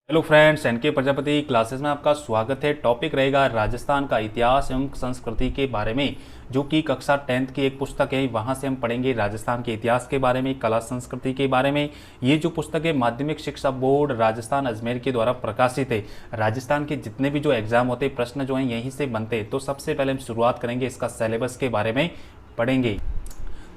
Hello friends, NK Prajapati classes में आपका स्वागत है। टॉपिक रहेगा राजस्थान का इतिहास एवं संस्कृति के बारे में, जो कि कक्षा 10th की एक पुस्तक है। वहां से हम पढ़ेंगे राजस्थान के इतिहास के बारे में, कला संस्कृति के बारे में। ये जो पुस्तक है माध्यमिक शिक्षा बोर्ड राजस्थान अजमेर के द्वारा प्रकाशित है। राजस्थान के जितने भी जो एग्जाम होते हैं, प्रश्न जो हैं यहीं से बनते हैं। तो सबसे पहले हम शुरुआत करेंगे, इसका सिलेबस के बारे में पढ़ेंगे।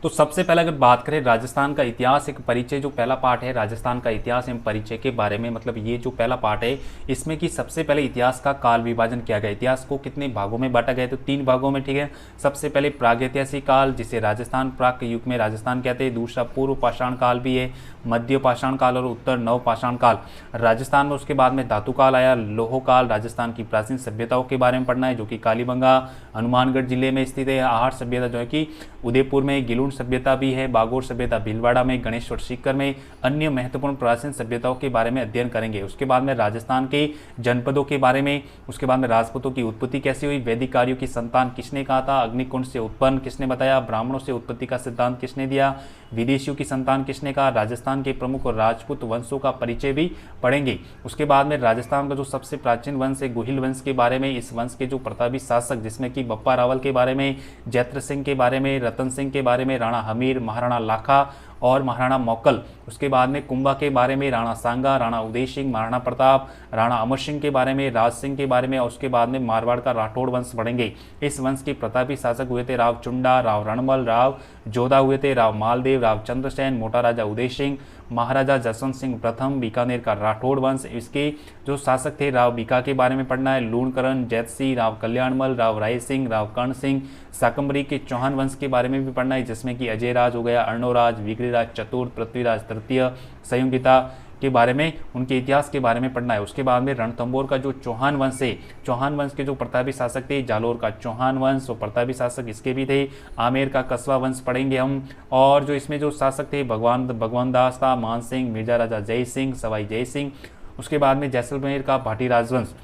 तो सबसे पहले अगर बात करें राजस्थान का इतिहास एक परिचय, जो पहला पार्ट है राजस्थान का इतिहास एवं परिचय के बारे में, मतलब ये जो पहला पार्ट है इसमें कि सबसे पहले इतिहास का काल विभाजन किया गया। इतिहास को कितने भागों में बांटा गया, तो 3 भागों में, ठीक है। सबसे पहले प्रागैतिहासिक काल, जिसे राजस्थान प्राक युग में राजस्थान कहते हैं। दूसरा पूर्व पाषाण काल भी है, मध्य पाषाण काल और उत्तर नव पाषाण काल राजस्थान में। उसके बाद में धातु काल आया, लोह काल। राजस्थान की प्राचीन सभ्यताओं के बारे में पढ़ना है, जो कि कालीबंगा हनुमानगढ़ जिले में स्थित है। आहट सभ्यता जो है कि उदयपुर में, गिलुण सभ्यता भी है, बागोर सभ्यता भीलवाड़ा में, गणेश्वर सीकर में। अन्य महत्वपूर्ण प्राचीन सभ्यताओं के बारे में अध्ययन करेंगे। उसके बाद में राजस्थान के जनपदों के बारे में, उसके बाद में राजपूतों की उत्पत्ति कैसे हुई, वैदिक आर्यों की संतान किसने कहा था, अग्निकुंड से उत्पन्न किसने बताया, ब्राह्मणों से उत्पत्ति का सिद्धांत किसने दिया, विदेशियों की संतान किसने कहा, राजस्थान के प्रमुख राजपूत वंशों का परिचय भी पढ़ेंगे। उसके बाद में राजस्थान का जो सबसे प्राचीन वंश है गुहिल वंश के बारे में, इस वंश के जो प्रतापी शासक, जिसमें कि बप्पा रावल के बारे में, जैत्र सिंह के बारे में, रतन सिंह के बारे में, राणा हमीर, महाराणा लाखा और महाराणा मौकल। उसके बाद में कुंभा के बारे में, राणा सांगा, राणा उदय सिंह, महाराणा प्रताप, राणा अमर सिंह के बारे में, राज सिंह के बारे में। और उसके बाद में मारवाड़ का राठौड़ वंश पढ़ेंगे। इस वंश के प्रतापी शासक हुए थे राव चुंडा, राव रणमल, राव जोधा हुए थे, राव मालदेव, राव चंद्रसेन, मोटा राजा उदय सिंह, महाराजा जसवंत सिंह प्रथम, बीकानेर का राठौड़ वंश। इसके जो शासक थे राव बीका के बारे में पढ़ना है, लूणकरण, जैतसी, राव कल्याणमल, राव राय सिंह, राव कर्ण सिंह। शाकंभरी के चौहान वंश के बारे में भी पढ़ना है, जिसमें कि अजय राज हो गया, अर्णोराज, विग्रीराज चतुर्थ, पृथ्वीराज तृतीय, संयुगिता के बारे में, उनके इतिहास के बारे में पढ़ना है। उसके बाद में रणथंभौर का जो चौहान वंश है, चौहान वंश के जो प्रतापी शासक थे, जालोर का चौहान वंश और प्रतापी शासक इसके भी थे। आमेर का कस्बा वंश पढ़ेंगे हम। और जो इसमें जो शासक थे भगवान दास था, मान सिंह, मिर्जा राजा जय सिंह, सवाई जय सिंह। उसके बाद में जैसलमेर का भाटी राजवंश,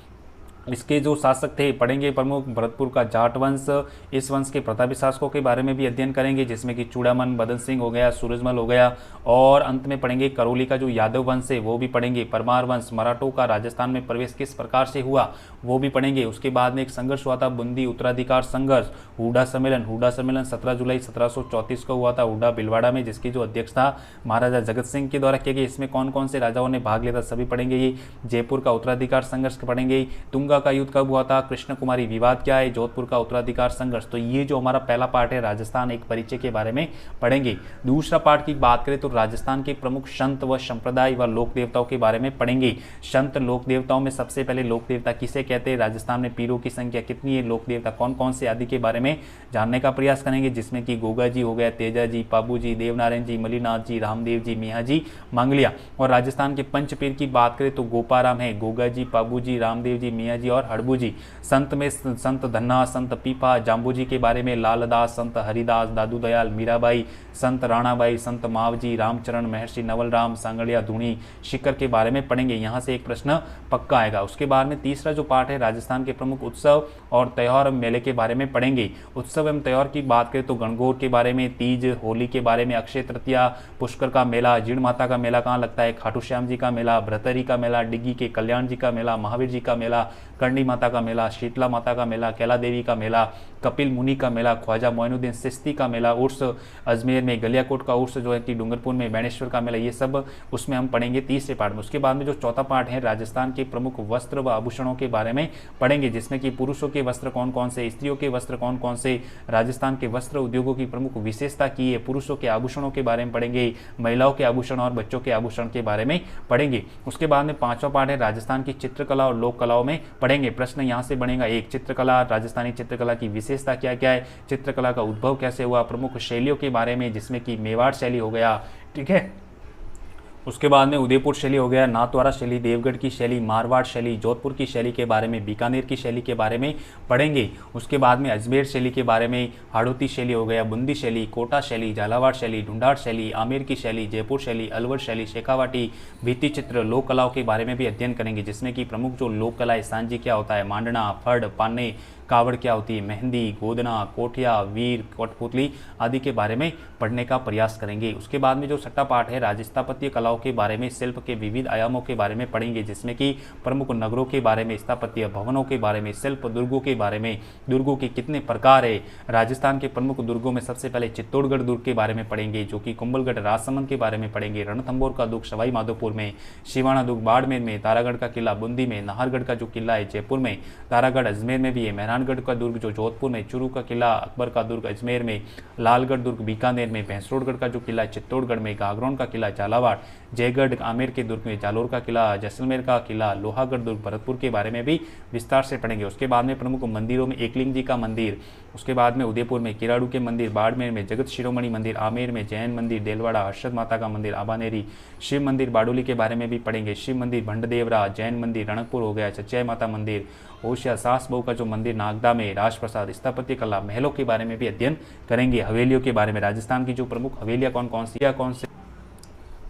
इसके जो शासक थे पढ़ेंगे प्रमुख भरतपुर का जाट वंश। इस वंश के प्रतापी शासकों के बारे में भी अध्ययन करेंगे, जिसमें कि चूड़ामन, बदन सिंह हो गया, सूरजमल हो गया। और अंत में पढ़ेंगे करौली का जो यादव वंश है वो भी पढ़ेंगे। परमार वंश, मराठों का राजस्थान में प्रवेश किस प्रकार से हुआ वो भी पढ़ेंगे। उसके बाद में एक संघर्ष हुआ था बूंदी उत्तराधिकार संघर्ष, हुडा सम्मेलन 17 जुलाई 1734 को हुआ था हुडा भीलवाड़ा में, जिसकी जो अध्यक्ष था महाराजा जगत सिंह के द्वारा किया गया। इसमें कौन कौन से राजाओं ने भाग लिया था सभी पढ़ेंगे। ये जयपुर का उत्तराधिकार संघर्ष पढ़ेंगे। तुंगा का युद्ध कब हुआ था, कृष्ण कुमारी विवाद क्या है, जोधपुर का उत्तराधिकार संघर्ष। तो ये जो हमारा पहला पार्ट है राजस्थान एक परिचय के बारे में पढ़ेंगे। दूसरा पार्ट की बात करें तो राजस्थान के प्रमुख संत व संप्रदाय व लोक देवताओं के बारे में पढ़ेंगे। संत लोक देवताओं में सबसे पहले लोक देवता किसे कहते हैं, राजस्थान में पीरों की संख्या कितनी है, लोक देवता कौन कौन से आदि के बारे में जानने का प्रयास करेंगे, जिसमें कि गोगा जी हो गया, तेजा जी, पाबू जी, देवनारायण जी, मलिनाथ जी, रामदेव जी, मियाँ जी, मांगलिया। और राजस्थान के पंचपीर की बात करें तो गोपाराम है, गोगा जी, पाबू जी, रामदेव जी, मियाँ जी और हड़बू जी। संत में संत धन्ना, संत पीपा, जाम्बू जी के बारे में लालदास, संत हरिदास, दादू दयाल, मीराबाई, संत राणाबाई, संत मावजी, रामचरण, महर्षि नवलराम, सांगड़िया, धूणी, शिकर के बारे में पढ़ेंगे। यहाँ से एक प्रश्न पक्का आएगा। उसके बाद में तीसरा जो पार्ट है राजस्थान के प्रमुख उत्सव और त्योहार मेले के बारे में पढ़ेंगे। उत्सव एवं त्योहार की बात करें तो गणगौर के बारे में, तीज, होली के बारे में, अक्षय तृतीया, पुष्कर का मेला, जीण माता का मेला कहाँ लगता है, खाटू श्याम जी का मेला, भ्रतरी का मेला, डिग्गी के कल्याण जी का मेला, महावीर जी का मेला, करणी माता का मेला, शीतला माता का मेला, कैला देवी का मेला, कपिल मुनि का मेला, ख्वाजा मोइनुद्दीन चिश्ती का मेला, उर्स अजमेर में, गलियाकोट का उर्स जो है कि डूंगरपुर में, बैणेश्वर का मेला, ये सब उसमें हम पढ़ेंगे तीसरे पार्ट में। उसके बाद में जो चौथा पार्ट है राजस्थान के प्रमुख वस्त्र व आभूषणों के बारे में पढ़ेंगे, जिसमें कि पुरुषों के वस्त्र कौन कौन से, स्त्रियों के वस्त्र कौन कौन से, राजस्थान के वस्त्र उद्योगों की प्रमुख विशेषता की है, पुरुषों के आभूषणों के बारे में पढ़ेंगे, महिलाओं के आभूषण और बच्चों के आभूषण के बारे में पढ़ेंगे। उसके बाद में पांचवा पार्ट है राजस्थान की चित्रकला और लोक कलाओं में पढ़ेंगे। प्रश्न यहाँ से बनेगा एक, चित्रकला, राजस्थानी चित्रकला की विशेषता क्या क्या है, चित्रकला का उद्भव कैसे हुआ, प्रमुख शैलियों के बारे में, जिसमें कि मेवाड़ शैली हो गया, ठीक है। उसके बाद में उदयपुर शैली हो गया, नाथद्वारा शैली, देवगढ़ की शैली, मारवाड़ शैली, जोधपुर की शैली के बारे में, बीकानेर की शैली के बारे में पढ़ेंगे। उसके बाद में अजमेर शैली के बारे में, हाड़ौती शैली हो गया, बूंदी शैली, कोटा शैली, झालावाड़ शैली, ढूंढाड़ शैली, आमेर की शैली, जयपुर शैली, अलवर शैली, शेखावाटी, भित्ति चित्र, लोक कलाओं के बारे में भी अध्ययन करेंगे, जिसमें कि प्रमुख जो लोक कला है सांझी क्या होता है, मांडना, फड़, पाने, कावड़ क्या होती है, मेहंदी, गोदना, कोठिया, वीर, कठपुतली आदि के बारे में पढ़ने का प्रयास करेंगे। उसके बाद में जो छठा पाठ है स्थापत्य कलाओं के बारे में, शिल्प के विविध आयामों के बारे में पढ़ेंगे, जिसमें कि प्रमुख नगरों के बारे में, स्थापत्य भवनों के बारे में, शिल्प दुर्गों के बारे में, दुर्गों के कितने प्रकार है। राजस्थान के प्रमुख दुर्गों में सबसे पहले चित्तौड़गढ़ दुर्ग के बारे में पढ़ेंगे, जो कि कुंभलगढ़ राजसमंद के बारे में पढ़ेंगे, रणथंभौर का दुर्ग सवाई माधोपुर में, शिवाना दुर्ग बाड़मेर में, तारागढ़ का किला बूंदी में, नाहरगढ़ का जो किला है जयपुर में, तारागढ़ अजमेर में भी है, मेहरानगढ़ का दुर्ग जो जोधपुर में, चूरू का किला अकबर का दुर्ग अजमेर में, लालगढ़ दुर्ग बीकानेर में, भैंसरोडगढ़ का जो किला चित्तौड़गढ़ में, गागरोन का किला झालावाड़, जयगढ़ आमेर के दुर्ग में, जालोर का किला, जैसलमेर का किला, लोहागढ़ दुर्ग भरतपुर के बारे में भी विस्तार से पढ़ेंगे। उसके बाद में प्रमुख मंदिरों में एकलिंग जी का मंदिर, उसके बाद में उदयपुर में किराड़ू के मंदिर, बाड़मेर में जगत शिरोमणि मंदिर, आमेर में जैन मंदिर, देलवाड़ा हर्षद माता का मंदिर, आबानेरी, शिव मंदिर बाडोली के बारे में भी पढ़ेंगे, शिव मंदिर भंडदेवरा, जैन मंदिर रणकपुर हो गया, चचय माता मंदिर, होशिया सास बहू का जो मंदिर नागदा में, राजप्रसाद, स्थापत्य कला, महलों के बारे में भी अध्ययन करेंगे। हवेलियों के बारे में, राजस्थान की जो प्रमुख हवेलियां कौन कौन से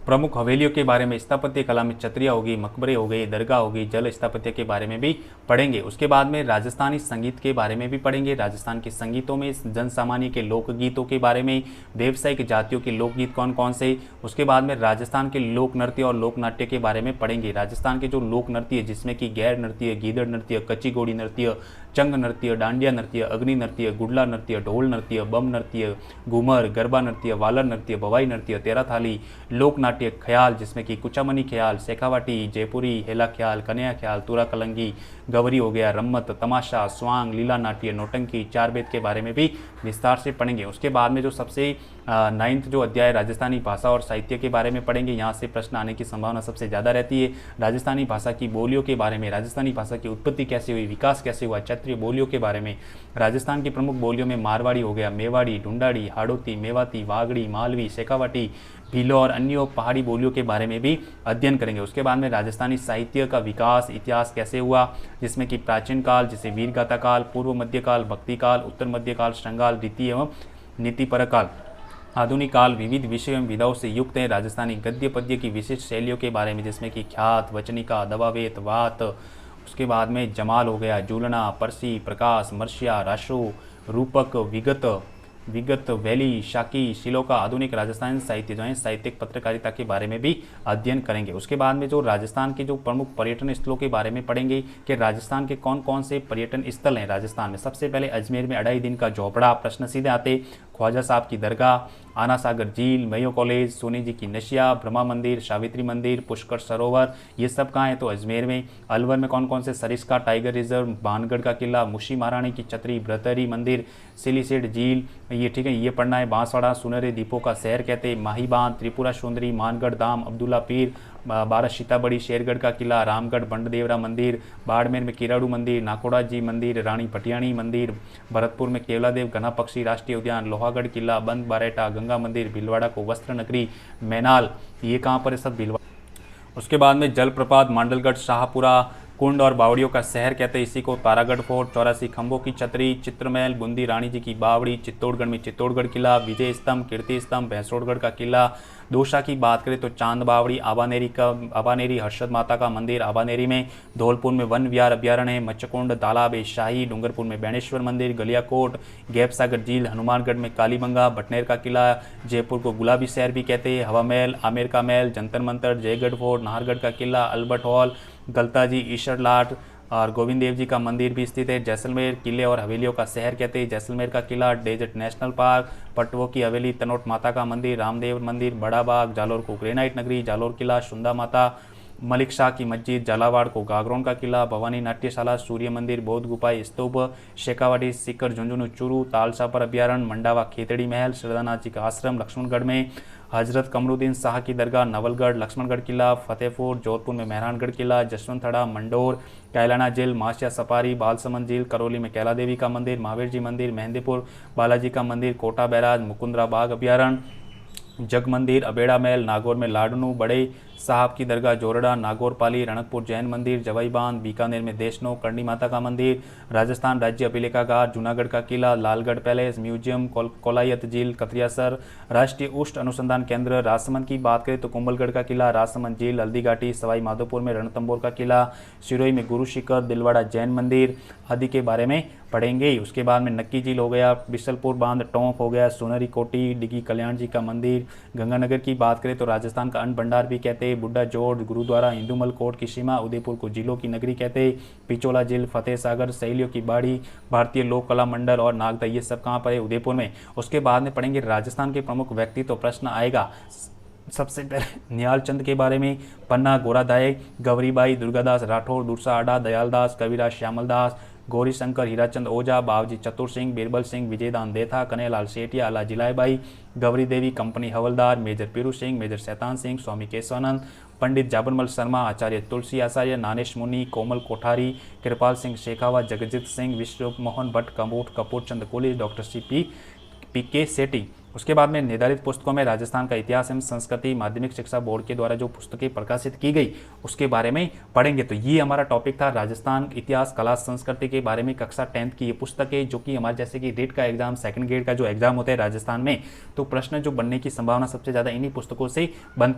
प्रमुख हवेलियों के बारे में, स्थापत्य कला में चतरिया होगी, मकबरे हो गए, दरगाह होगी, जल स्थापत्य के बारे में भी पढ़ेंगे। उसके बाद में राजस्थानी संगीत के बारे में भी पढ़ेंगे, राजस्थान के संगीतों में जन सामान्य के लोकगीतों के बारे में, व्यावसायिक जातियों के लोकगीत कौन कौन से। उसके बाद में राजस्थान के लोक नृत्य और लोक नाट्य के बारे में पढ़ेंगे, राजस्थान के जो लोक नृत्य जिसमें कि गैर नृत्य, गीदड़ नृत्य, कच्ची घोड़ी नृत्य, चंग नृत्य, डांडिया नृत्य, अग्नि नृत्य, गुडला नृत्य, ढोल नृत्य, बम नृत्य, घूमर, गरबा नृत्य, वालर नृत्य, भवाई नृत्य, तेरा थाली, लोक नाट्य, ख्याल जिसमें कि कुचामनी ख्याल, शेखावाटी, जयपुरी, हेला ख्याल, कन्या ख्याल, तुरा कलंगी, गवरी हो गया, रम्मत, तमाशा, स्वांग, लीला नाट्य, नौटंकी, चार वेद के बारे में भी विस्तार से पढ़ेंगे। उसके बाद में जो सबसे 9th जो अध्याय राजस्थानी भाषा और साहित्य के बारे में पढ़ेंगे, यहाँ से प्रश्न आने की संभावना सबसे ज़्यादा रहती है। राजस्थानी भाषा की बोलियों के बारे में, राजस्थानी भाषा की उत्पत्ति कैसे हुई, विकास कैसे हुआ, क्षेत्रीय बोलियों के बारे में, राजस्थान की प्रमुख बोलियों में मारवाड़ी हो गया, मेवाड़ी, ढूंढाड़ी, हाड़ौती, मेवाती, वागड़ी, मालवी, शेखावाटी, भीलो और अन्य पहाड़ी बोलियों के बारे में भी अध्ययन करेंगे। उसके बाद में राजस्थानी साहित्य का विकास इतिहास कैसे हुआ, जिसमें कि प्राचीन काल जैसे वीरगाथा काल, पूर्व मध्यकाल, भक्ति काल, उत्तर मध्यकाल, श्रृंगाल, रीति एवं नीतिपरक काल, आधुनिक काल विविध विषय एवं विधाओं से युक्त है। राजस्थानी गद्य पद्य की विशिष्ट शैलियों के बारे में, जिसमें कि ख्यात, वचनिका, दवावेत, वात, उसके बाद में जमाल हो गया, जूलना, परसी, प्रकाश, मर्शिया, राशो, रूपक, विगत, वैली, शाकी, शिलोका, आधुनिक राजस्थान साहित्य जो है साहित्यिक पत्रकारिता के बारे में भी अध्ययन करेंगे। उसके बाद में जो राजस्थान के जो प्रमुख पर्यटन स्थलों के बारे में पढ़ेंगे कि राजस्थान के कौन कौन से पर्यटन स्थल हैं राजस्थान में। सबसे पहले अजमेर में 2.5 दिन का झोपड़ा, प्रश्न सीधे आते, ख्वाजा साहब की दरगाह, आना सागर झील, मेयो कॉलेज, सोनी जी की नशिया, ब्रह्मा मंदिर, सावित्री मंदिर, पुष्कर सरोवर, ये सब कहाँ है तो अजमेर में। अलवर में कौन कौन से, सरिस्का टाइगर रिजर्व, बानगढ़ का किला, मुशी महारानी की छतरी, ब्रतरी मंदिर, सिलीसेट झील, ये ठीक है ये पढ़ना है। बांसवाड़ा सुनहरे दीपों का शहर कहते हैं, माही बांध, त्रिपुरा सुंदरी, मानगढ़ धाम, अब्दुल्ला पीर, 12 सीताबड़ी, शेरगढ़ का किला, रामगढ़ बंडदेवरा मंदिर, बाड़मेर में किराड़ू मंदिर, नाकोड़ा जी मंदिर, रानी पटियाणी मंदिर, भरतपुर में केवलादेव घना पक्षी राष्ट्रीय उद्यान, लोहागढ़ किला, बंद बारेटा, गंगा मंदिर, भीलवाड़ा को वस्त्र नगरी, मैनाल, ये कहाँ पर है सब भीलवाड़ा। उसके बाद में जलप्रपात, मांडलगढ़, शाहपुरा, कुंड और बावड़ियों का शहर कहते हैं इसी को, तारागढ़ फोर्ट, 84 खंभों की छतरी, चित्रमहल, बूंदी रानी जी की बावड़ी, चित्तौड़गढ़ में चित्तौड़गढ़ किला, विजय स्तंभ, कीर्ति स्तंभ, भैंसरोडगढ़ का किला। दोसा की बात करें तो चांद बावड़ी, आबानेरी हर्षद माता का मंदिर, आबानेरी में, धौलपुर में वन विहार अभ्यारण्य है, मच्छकुंड तालाब है, शाही, डूंगरपुर में बैणेश्वर मंदिर, गलियाकोट, गैपसागर झील, हनुमानगढ़ में कालीबंगा, भटनेर का किला, जयपुर को गुलाबी शहर भी कहते हैं, हवा महल, आमेर का महल, जंतर मंतर, जयगढ़ फोर्ट, नाहरगढ़ का किला, अल्बर्ट हॉल, गलताजी, ईश्वर लाट और गोविंद देव जी का मंदिर भी स्थित है। जैसलमेर किले और हवेलियों का शहर कहते हैं, जैसलमेर का किला, डेजर्ट नेशनल पार्क, पटवो की हवेली, तनोट माता का मंदिर, रामदेव मंदिर, बड़ा बाग, जालोर को ग्रेनाइट नगरी, जालोर किला, सुंदा माता, मलिक शाह की मस्जिद, झालावाड़ को गागरोन का किला, भवानी नाट्यशाला, सूर्य मंदिर, बौद्ध गुफा स्तूप, शेखावाटी, सीकर, झुंझुनू, चूरू, तालसापर अभ्यारण्य, मंडावा खेतड़ी महल, श्रद्धानाथ जी का आश्रम, लक्ष्मणगढ़ में हजरत कमरुद्दीन शाह की दरगाह, नवलगढ़, लक्ष्मणगढ़ किला, फतेहपुर, जोधपुर में मेहरानगढ़ किला, जसवंतथड़ा, मंडोर, कैलाना झील, मासिया सफारी, बालसमंद झील, करौली में कैला देवी का मंदिर, महावीर जी मंदिर, मेहंदीपुर बालाजी का मंदिर, कोटा बैराज, मुकुंदरा बाग अभ्यारण्य, जग मंदिर, अबेड़ा महल, नागौर में लाडनू, बड़े साहब की दरगाह जोरडा, नागौर पाली, रणकपुर जैन मंदिर, जवाई बांध, बीकानेर में देशनो, करणी माता का मंदिर, राजस्थान राज्य अभिलेखागार, जूनागढ़ का किला, लालगढ़ पैलेस, म्यूजियम, कोलायत झील, कतरियासर, राष्ट्रीय उष्ण अनुसंधान केंद्र। राजसमंद की बात करें तो कुंभलगढ़ का किला, राजसमंद झील, हल्दी घाटी, सवाई माधोपुर में रणथंभौर का किला, सिरोही में गुरु शिखर, दिलवाड़ा जैन मंदिर आदि के बारे में पढ़ेंगे। उसके बाद में नक्की झील हो गया, बिशलपुर बांध, टोंक हो गया, सोनरी कोटी, डिगी कल्याण जी का मंदिर। गंगानगर की बात करें तो राजस्थान का अन्न भंडार भी कहते हैं, बुड्ढा जोड़, गुरुद्वारा, इंदुमल कोट की सीमा, उदयपुर को जिलों की नगरी कहते हैं, पिचोला झील, फतेह सागर, सहेलियों की बाड़ी, भारतीय लोक कला मंडल और नागदा, ये सब कहाँ पर है? उदयपुर में। उसके बाद में पढ़ेंगे राजस्थान के प्रमुख व्यक्ति, तो प्रश्न आएगा सबसे पहले निहाल चंद के बारे में, पन्ना गोरादाय, गौरीबाई, दुर्गादास राठौर, दुर्सा आडा, दयालदास, कविराज श्यामलदास, गौरी शंकर, हीराचंद ओझा, बावजी चतुर सिंह, बीरबल सिंह, विजयदान देथा, कन्हैयालाल सेठिया, अला जिलाईबाई, गौरी देवी, कंपनी हवलदार, मेजर पीरू सिंह, मेजर शैतान सिंह, स्वामी केशवानंद, पंडित जाबरमल शर्मा, आचार्य तुलसी आचार्य, नानेश मुनि, कोमल कोठारी, कृपाल सिंह शेखावत, जगजीत सिंह, विश्व मोहन भट्ट, कमोठ, कपूर चंद कुली, डॉक्टर पी के सेठी। उसके बाद में निर्धारित पुस्तकों में राजस्थान का इतिहास एवं संस्कृति माध्यमिक शिक्षा बोर्ड के द्वारा जो पुस्तकें प्रकाशित की गई उसके बारे में पढ़ेंगे। तो ये हमारा टॉपिक था राजस्थान इतिहास कला संस्कृति के बारे में, कक्षा 10th की ये पुस्तक है जो कि हमारे जैसे कि रेट का एग्जाम, सेकंड ग्रेड का जो एग्जाम होता है राजस्थान में, तो प्रश्न जो बनने की संभावना सबसे ज़्यादा इन्हीं पुस्तकों से बनती